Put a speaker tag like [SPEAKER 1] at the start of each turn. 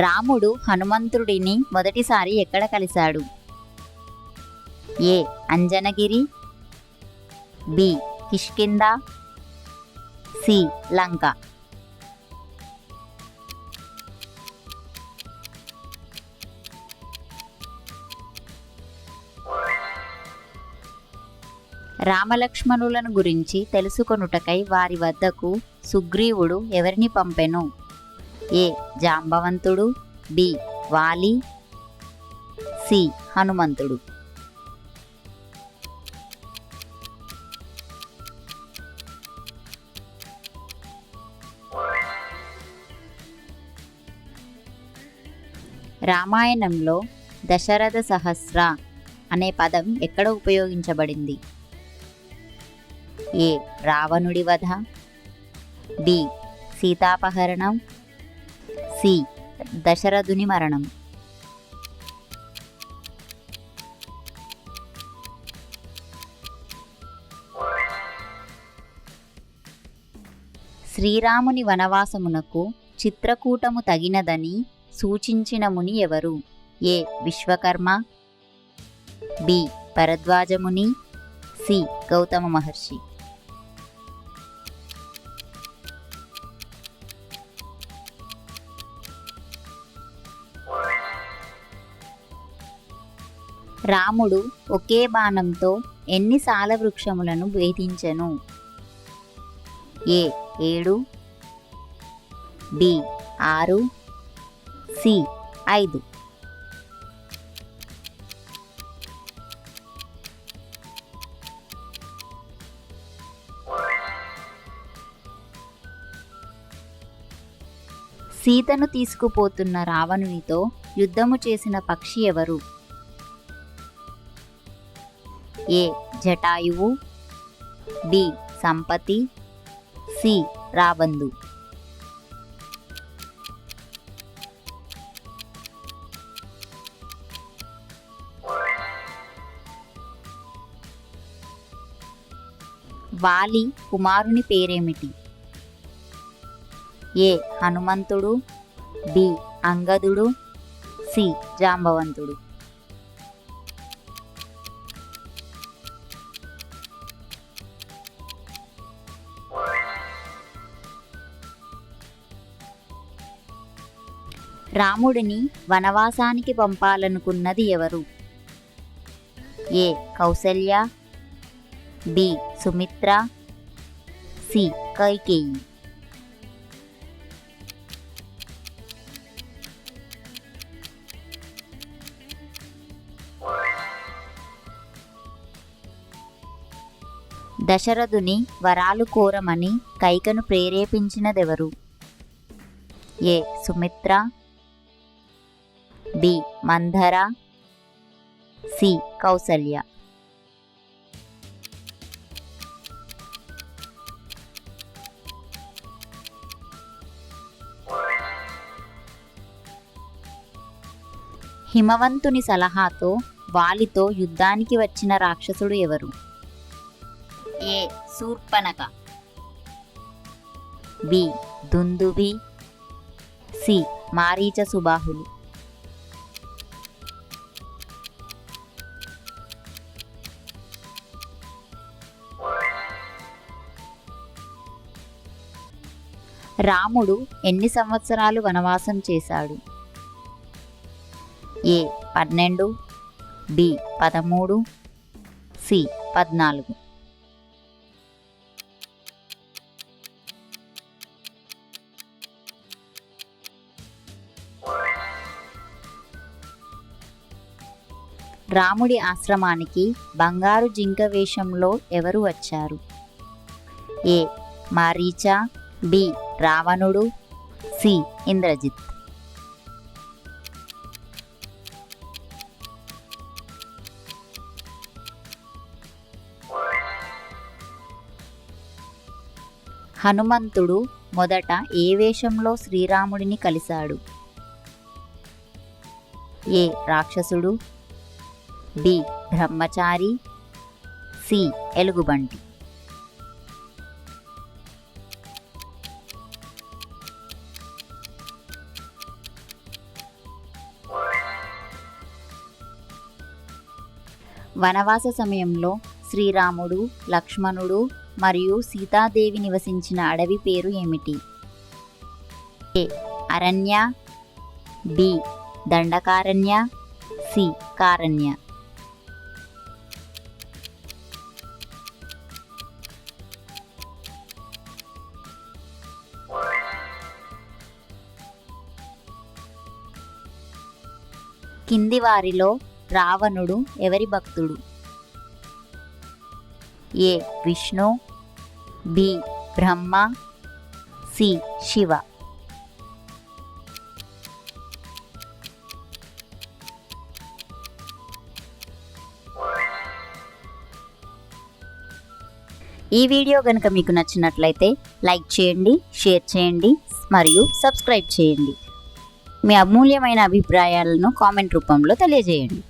[SPEAKER 1] రాముడు హనుమంతుడిని మొదటిసారి ఎక్కడ కలిశాడు? ఏ అంజనగిరి, బి కిష్కింద, సి లంక. రామలక్ష్మణులను గురించి తెలుసుకొనుటకై వారి వద్దకు సుగ్రీవుడు ఎవరిని పంపెను? ఏ జాంబవంతుడు, బి వాలి, సి హనుమంతుడు. రామాయణంలో దశరథ సహస్ర అనే పదం ఎక్కడ ఉపయోగించబడింది? ఏ రావణుడి వధ, బి సీతాపహరణం, సి దశరథుని మరణం. శ్రీరాముని వనవాసమునకు చిత్రకూటము తగినదని సూచించిన ముని ఎవరు? ఏ విశ్వకర్మ, బి భరద్వాజముని, సి గౌతమ మహర్షి. రాముడు ఒకే బాణంతో ఎన్ని సాల వృక్షములను భేదించెను? ఏ 7, బి 6, సి 5. సీతను తీసుకుపోతున్న రావణునితో యుద్ధము చేసిన పక్షి ఎవరు? ఏ జటాయువు, బి సంపతి, సి రాబందు. వాలి కుమారుని పేరేమిటి? ఏ హనుమంతుడు, బి అంగదుడు, సి జాంబవంతుడు. రాముడిని వనవాసానికి పంపాలనుకున్నది ఎవరు? ఏ కౌసల్య, బి సుమిత్ర, సి కైకేయి. దశరథుని వరాలు కోరమని కైకను ప్రేరేపించినదెవరు? ఏ సుమిత్ర, బి మంధర, సి కౌసల్య. హిమవంతుని సలహాతో వాలితో యుద్ధానికి వచ్చిన రాక్షసుడు ఎవరు? ఏ శూర్పణఖ, బి దుందుభి, సి మారీచ సుబాహులు. రాముడు ఎన్ని సంవత్సరాలు వనవాసం చేశాడు? ఏ 12, బి 13, సి 14. రాముడి ఆశ్రమానికి బంగారు జింక వేషంలో ఎవరు వచ్చారు? ఏ మారీచ, బి రావణుడు, సి ఇంద్రజిత్. హనుమంతుడు మొదట ఏ వేషంలో శ్రీరాముడిని కలిశాడు? ఏ రాక్షసుడు, బి బ్రహ్మచారి, సి ఎలుగుబంటి. వనవాస సమయంలో శ్రీరాముడు, లక్ష్మణుడు మరియు సీతాదేవి నివసించిన అడవి పేరు ఏమిటి? ఏ అరణ్య, బి దండకారణ్య, సి కారణ్య. కింది వారిలో రావణుడు ఎవరి భక్తుడు? ఏ విష్ణు, బి బ్రహ్మ, సి శివ. ఈ వీడియో కనుక మీకు నచ్చినట్లయితే లైక్ చేయండి, షేర్ చేయండి మరియు సబ్స్క్రైబ్ చేయండి. మీ అమూల్యమైన అభిప్రాయాలను కామెంట్ రూపంలో తెలియజేయండి.